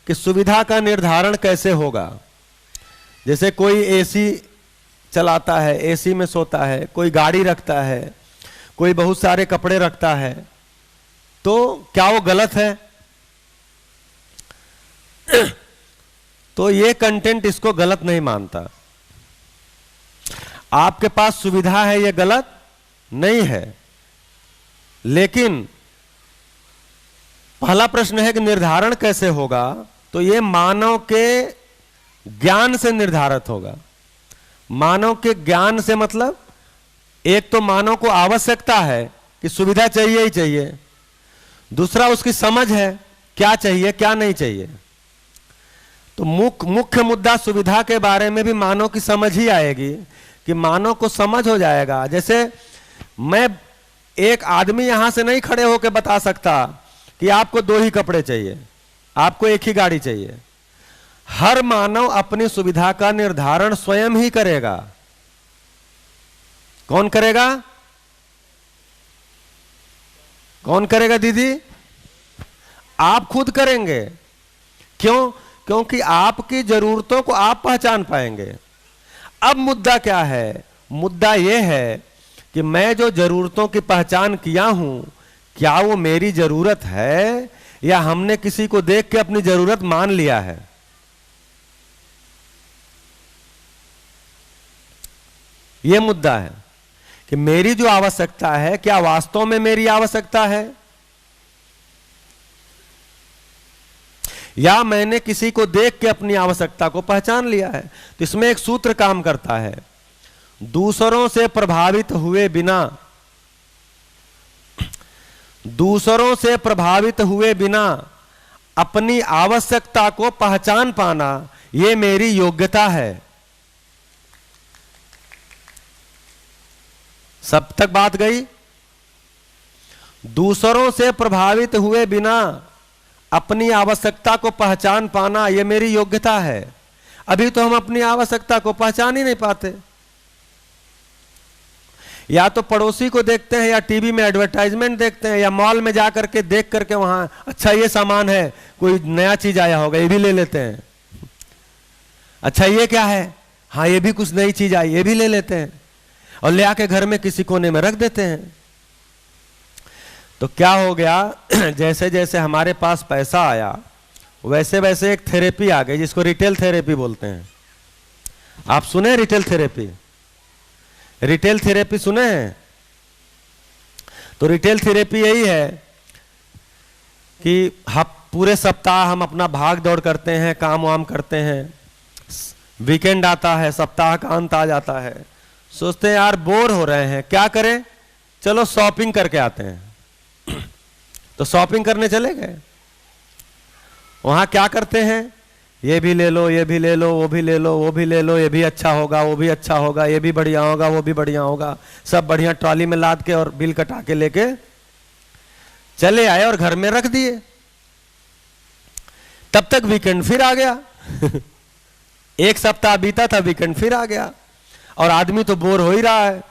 कि सुविधा का निर्धारण कैसे होगा। जैसे कोई एसी चलाता है, एसी में सोता है, कोई गाड़ी रखता है, कोई बहुत सारे कपड़े रखता है, तो क्या वो गलत है? तो ये कंटेंट इसको गलत नहीं मानता। आपके पास सुविधा है, ये गलत नहीं है, लेकिन पहला प्रश्न है कि निर्धारण कैसे होगा। तो ये मानव के ज्ञान से निर्धारित होगा। मानव के ज्ञान से मतलब एक तो मानव को आवश्यकता है कि सुविधा चाहिए ही चाहिए, दूसरा उसकी समझ है क्या चाहिए क्या नहीं चाहिए। तो मुख्य मुद्दा सुविधा के बारे में भी मानव की समझ ही आएगी कि मानव को समझ हो जाएगा। जैसे मैं एक आदमी यहां से नहीं खड़े होकर बता सकता कि आपको 2 ही कपड़े चाहिए, आपको एक ही गाड़ी चाहिए। हर मानव अपनी सुविधा का निर्धारण स्वयं ही करेगा। कौन करेगा? कौन करेगा दीदी? आप खुद करेंगे। क्यों? क्योंकि आपकी जरूरतों को आप पहचान पाएंगे। अब मुद्दा क्या है? मुद्दा यह है कि मैं जो जरूरतों की पहचान किया हूं, क्या वो मेरी जरूरत है या हमने किसी को देख के अपनी जरूरत मान लिया है? यह मुद्दा है कि मेरी जो आवश्यकता है क्या वास्तव में मेरी आवश्यकता है, या मैंने किसी को देख के अपनी आवश्यकता को पहचान लिया है। तो इसमें एक सूत्र काम करता है, दूसरों से प्रभावित हुए बिना अपनी आवश्यकता को पहचान पाना, यह मेरी योग्यता है। सब तक बात गई? दूसरों से प्रभावित हुए बिना अपनी आवश्यकता को पहचान पाना, यह मेरी योग्यता है। अभी तो हम अपनी आवश्यकता को पहचान ही नहीं पाते। या तो पड़ोसी को देखते हैं, या टीवी में एडवर्टाइजमेंट देखते हैं, या मॉल में जाकर के देख करके वहां अच्छा ये सामान है, कोई नया चीज आया होगा, ये भी ले लेते हैं। अच्छा ये क्या है? हाँ ये भी कुछ नई चीज आई, ये भी ले लेते हैं और ले आके घर में किसी कोने में रख देते हैं। तो क्या हो गया? जैसे जैसे हमारे पास पैसा आया वैसे वैसे एक थेरेपी आ गई जिसको रिटेल थेरेपी बोलते हैं। आप सुने रिटेल थेरेपी? रिटेल थेरेपी सुने हैं? तो रिटेल थेरेपी यही है कि पूरे सप्ताह हम अपना भाग दौड़ करते हैं, काम वाम करते हैं, वीकेंड आता है, सप्ताह का अंत आ जाता है, सोचते हैं यार बोर हो रहे हैं, क्या करें, चलो शॉपिंग करके आते हैं। तो शॉपिंग करने चले गए। वहां क्या करते हैं? ये भी ले लो, ये भी ले लो, वो भी ले लो, वो भी ले लो, ये भी अच्छा होगा, वो भी अच्छा होगा, ये भी बढ़िया होगा, वो भी बढ़िया होगा, सब बढ़िया ट्रॉली में लाद के और बिल कटा के लेके चले आए और घर में रख दिए। तब तक वीकेंड फिर आ गया। एक सप्ताह बीता था, वीकेंड फिर आ गया और आदमी तो बोर हो ही रहा है।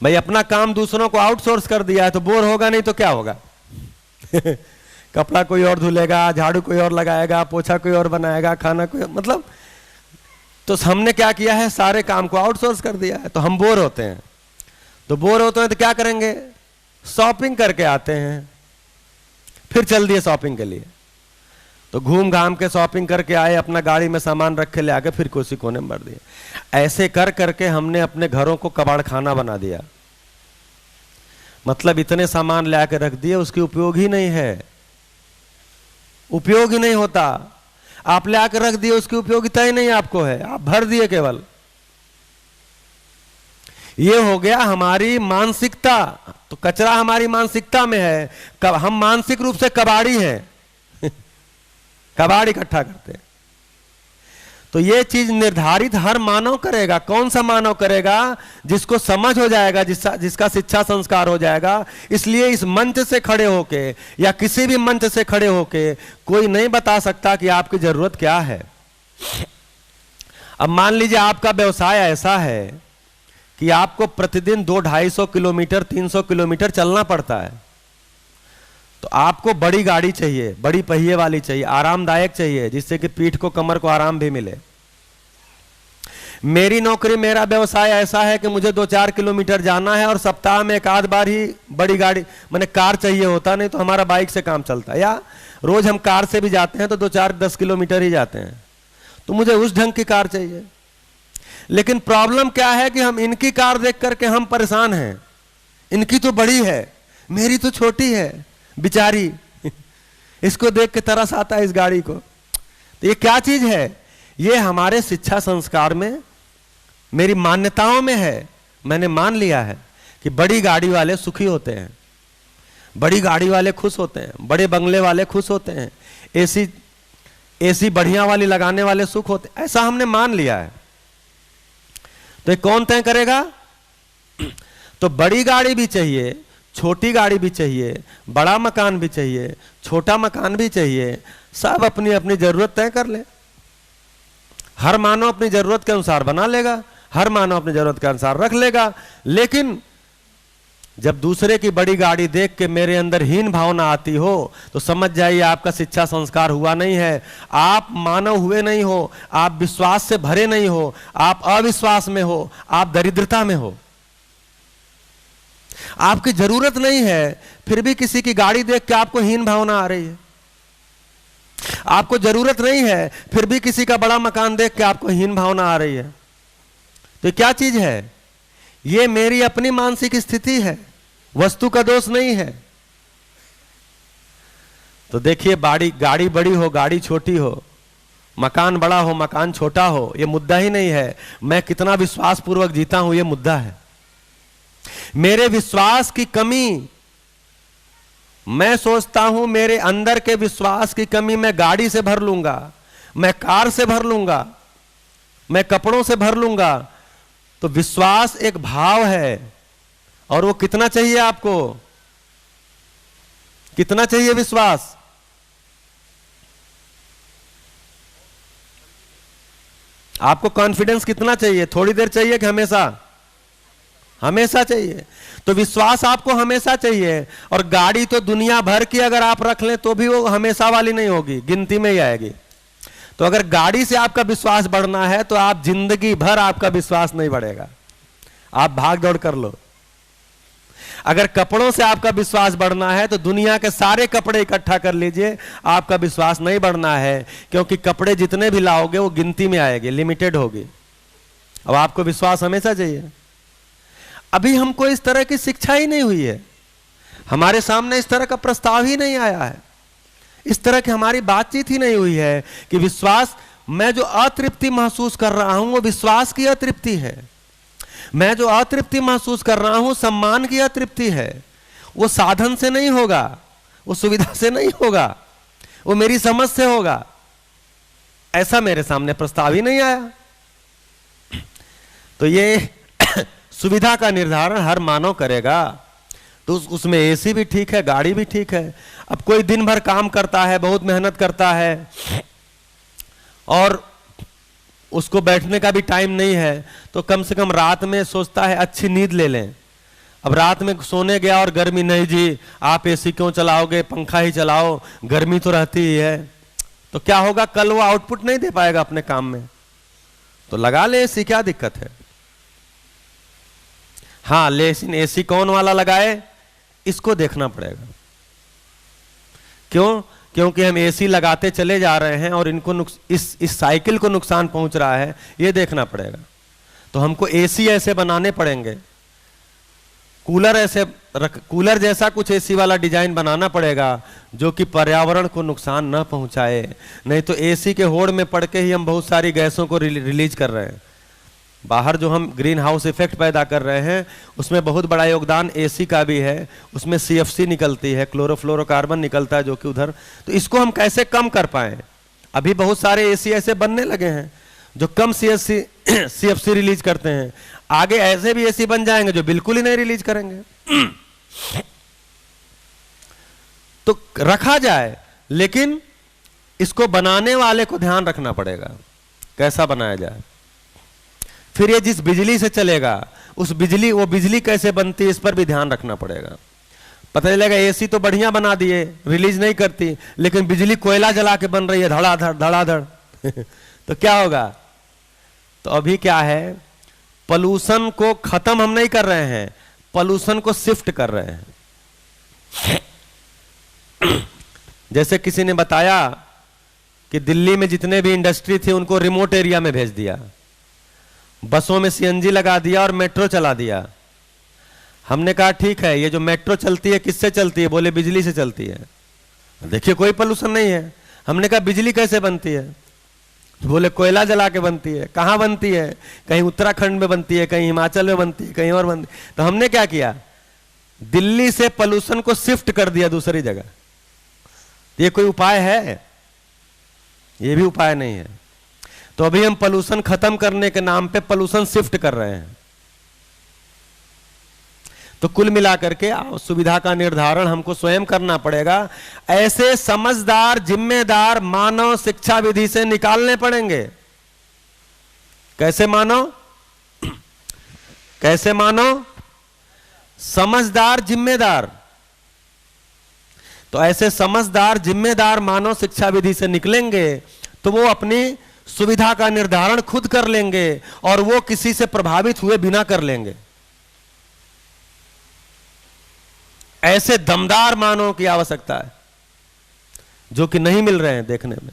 भाई अपना काम दूसरों को आउटसोर्स कर दिया है तो बोर होगा नहीं तो क्या होगा? कपड़ा कोई और धुलेगा, झाड़ू कोई और लगाएगा, पोछा कोई और बनाएगा, खाना कोई, मतलब तो हमने क्या किया है, सारे काम को आउटसोर्स कर दिया है। तो हम बोर होते हैं। तो बोर होते हैं तो क्या करेंगे? शॉपिंग करके आते हैं। फिर चल दिए शॉपिंग के लिए। तो घूम घाम के शॉपिंग करके आए, अपना गाड़ी में सामान रख के ले आके फिर कोसी कोने में भर दिए। ऐसे कर करके हमने अपने घरों को कबाड़ खाना बना दिया। मतलब इतने सामान ले आके रख दिए, उसकी उपयोग ही नहीं है, उपयोग ही नहीं होता। आप ले आकर रख दिए, उसकी उपयोगिता ही नहीं आपको है, आप भर दिए केवल। ये हो गया हमारी मानसिकता। तो कचरा हमारी मानसिकता में है। हम मानसिक रूप से कबाड़ी हैं। कबाड़ इकट्ठा करते। तो ये चीज निर्धारित हर मानव करेगा। कौन सा मानव करेगा? जिसको समझ हो जाएगा, जिसका शिक्षा संस्कार हो जाएगा। इसलिए इस मंच से खड़े होके या किसी भी मंच से खड़े होके कोई नहीं बता सकता कि आपकी जरूरत क्या है। अब मान लीजिए आपका व्यवसाय ऐसा है कि आपको प्रतिदिन 200-250 किलोमीटर 300 किलोमीटर चलना पड़ता है। तो आपको बड़ी गाड़ी चाहिए, बड़ी पहिए वाली चाहिए, आरामदायक चाहिए, जिससे कि पीठ को, कमर को आराम भी मिले। मेरी नौकरी, मेरा व्यवसाय ऐसा है कि मुझे 2-4 किलोमीटर जाना है और सप्ताह में एक आध बार ही बड़ी गाड़ी मैंने कार चाहिए होता, नहीं तो हमारा बाइक से काम चलता है, या रोज हम कार से भी जाते हैं तो 2-4-10 किलोमीटर ही जाते हैं, तो मुझे उस ढंग की कार चाहिए। लेकिन प्रॉब्लम क्या है कि हम इनकी कार देख करके हम परेशान हैं, इनकी तो बड़ी है, मेरी तो छोटी है बेचारी इसको देख के तरस आता है इस गाड़ी को। तो ये क्या चीज है? ये हमारे शिक्षा संस्कार में, मेरी मान्यताओं में है। मैंने मान लिया है कि बड़ी गाड़ी वाले सुखी होते हैं, बड़ी गाड़ी वाले खुश होते हैं, बड़े बंगले वाले खुश होते हैं, एसी बढ़िया वाली लगाने वाले सुख होते हैं, ऐसा हमने मान लिया है। तो कौन तय करेगा? तो बड़ी गाड़ी भी चाहिए, छोटी गाड़ी भी चाहिए, बड़ा मकान भी चाहिए, छोटा मकान भी चाहिए, सब अपनी अपनी जरूरत तय कर ले। हर मानव अपनी जरूरत के अनुसार बना लेगा, हर मानव अपनी जरूरत के अनुसार रख लेगा। लेकिन जब दूसरे की बड़ी गाड़ी देख के मेरे अंदर हीन भावना आती हो तो समझ जाइए आपका शिक्षा संस्कार हुआ नहीं है, आप मानव हुए नहीं हो, आप विश्वास से भरे नहीं हो, आप अविश्वास में हो, आप दरिद्रता में हो। आपकी जरूरत नहीं है फिर भी किसी की गाड़ी देख के आपको हीन भावना आ रही है, आपको जरूरत नहीं है फिर भी किसी का बड़ा मकान देख के आपको हीन भावना आ रही है। तो क्या चीज है? ये मेरी अपनी मानसिक स्थिति है, वस्तु का दोष नहीं है। तो देखिए, गाड़ी बड़ी हो, गाड़ी छोटी हो, मकान बड़ा हो, मकान छोटा हो, ये मुद्दा ही नहीं है। मैं कितना विश्वास पूर्वक जीता हूं, ये मुद्दा है। मेरे विश्वास की कमी, मैं सोचता हूं मेरे अंदर के विश्वास की कमी मैं गाड़ी से भर लूंगा, मैं कार से भर लूंगा, मैं कपड़ों से भर लूंगा। तो विश्वास एक भाव है, और वो कितना चाहिए आपको? कितना चाहिए विश्वास? आपको कॉन्फिडेंस कितना चाहिए? थोड़ी देर चाहिए कि हमेशा? हमेशा चाहिए। तो विश्वास आपको हमेशा चाहिए। और गाड़ी तो दुनिया भर की अगर आप रख लें तो भी वो हमेशा वाली नहीं होगी, गिनती में ही आएगी। तो अगर गाड़ी से आपका विश्वास बढ़ना है तो आप जिंदगी भर आपका विश्वास नहीं बढ़ेगा, आप भाग दौड़ कर लो। अगर कपड़ों से आपका विश्वास बढ़ना है तो दुनिया के सारे कपड़े इकट्ठा कर लीजिए, आपका विश्वास नहीं बढ़ना है, क्योंकि कपड़े जितने भी लाओगे वो गिनती में आएंगे, लिमिटेड होगी। अब आपको विश्वास हमेशा चाहिए। अभी हमको इस तरह की शिक्षा ही नहीं हुई है, हमारे सामने इस तरह का प्रस्ताव ही नहीं आया है, इस तरह की हमारी बातचीत ही नहीं हुई है कि विश्वास, मैं जो अतृप्ति महसूस कर रहा हूं वो विश्वास की अतृप्ति है। मैं जो अतृप्ति महसूस कर रहा हूं सम्मान की अतृप्ति है। वो साधन से नहीं होगा, वो सुविधा से नहीं होगा, वो मेरी समझ से होगा। ऐसा मेरे सामने प्रस्ताव ही नहीं आया। तो ये सुविधा का निर्धारण हर मानव करेगा। तो उसमें एसी भी ठीक है, गाड़ी भी ठीक है। अब कोई दिन भर काम करता है, बहुत मेहनत करता है और उसको बैठने का भी टाइम नहीं है, तो कम से कम रात में सोचता है अच्छी नींद ले लें। अब रात में सोने गया और गर्मी, नहीं जी आप एसी क्यों चलाओगे, पंखा ही चलाओ, गर्मी तो रहती ही है। तो क्या होगा, कल वो आउटपुट नहीं दे पाएगा अपने काम में। तो लगा ले एसी, क्या दिक्कत है। हाँ, लेकिन एसी कौन वाला लगाए इसको देखना पड़ेगा। क्यों? क्योंकि हम एसी लगाते चले जा रहे हैं और इनको इस साइकिल को नुकसान पहुंच रहा है, ये देखना पड़ेगा। तो हमको एसी ऐसे बनाने पड़ेंगे, कूलर जैसा कुछ एसी वाला डिजाइन बनाना पड़ेगा जो कि पर्यावरण को नुकसान न पहुंचाए। नहीं तो एसी के होड़ में पड़ के ही हम बहुत सारी गैसों को रिलीज कर रहे हैं। बाहर जो हम ग्रीन हाउस इफेक्ट पैदा कर रहे हैं उसमें बहुत बड़ा योगदान एसी का भी है। उसमें CFC निकलती है, क्लोरोफ्लोरोकार्बन निकलता है जो कि उधर। तो इसको हम कैसे कम कर पाए? अभी बहुत सारे एसी ऐसे बनने लगे हैं जो कम CFC रिलीज करते हैं। आगे ऐसे भी एसी बन जाएंगे जो बिल्कुल ही नहीं रिलीज करेंगे। तो रखा जाए, लेकिन इसको बनाने वाले को ध्यान रखना पड़ेगा कैसा बनाया जाए। फिर ये जिस बिजली से चलेगा वो बिजली कैसे बनती है इस पर भी ध्यान रखना पड़ेगा। पता चलेगा एसी तो बढ़िया बना दिए, रिलीज नहीं करती, लेकिन बिजली कोयला जला के बन रही है धड़ाधड़ धड़ाधड़ तो क्या होगा? तो अभी क्या है, पॉल्यूशन को खत्म हम नहीं कर रहे हैं, पॉल्यूशन को शिफ्ट कर रहे हैं। जैसे किसी ने बताया कि दिल्ली में जितने भी इंडस्ट्री थे उनको रिमोट एरिया में भेज दिया, बसों में सीएनजी लगा दिया और मेट्रो चला दिया। हमने कहा ठीक है, ये जो मेट्रो चलती है किससे चलती है? बोले बिजली से चलती है। देखिए कोई पोल्यूशन नहीं है। हमने कहा बिजली कैसे बनती है? बोले कोयला जला के बनती है। कहाँ बनती है? कहीं उत्तराखंड में बनती है, कहीं हिमाचल में बनती है, कहीं और बनती है। तो हमने क्या किया, दिल्ली से पोल्यूशन को शिफ्ट कर दिया दूसरी जगह। ये कोई उपाय है? ये भी उपाय नहीं है। तो अभी हम पोल्यूशन खत्म करने के नाम पे पोल्यूशन शिफ्ट कर रहे हैं। तो कुल मिलाकर के सुविधा का निर्धारण हमको स्वयं करना पड़ेगा। ऐसे समझदार जिम्मेदार मानव शिक्षा विधि से निकालने पड़ेंगे। कैसे मानव? कैसे मानव? समझदार जिम्मेदार। तो ऐसे समझदार जिम्मेदार मानव शिक्षा विधि से निकलेंगे तो वो अपनी सुविधा का निर्धारण खुद कर लेंगे और वो किसी से प्रभावित हुए बिना कर लेंगे। ऐसे दमदार मानव की आवश्यकता है जो कि नहीं मिल रहे हैं देखने में।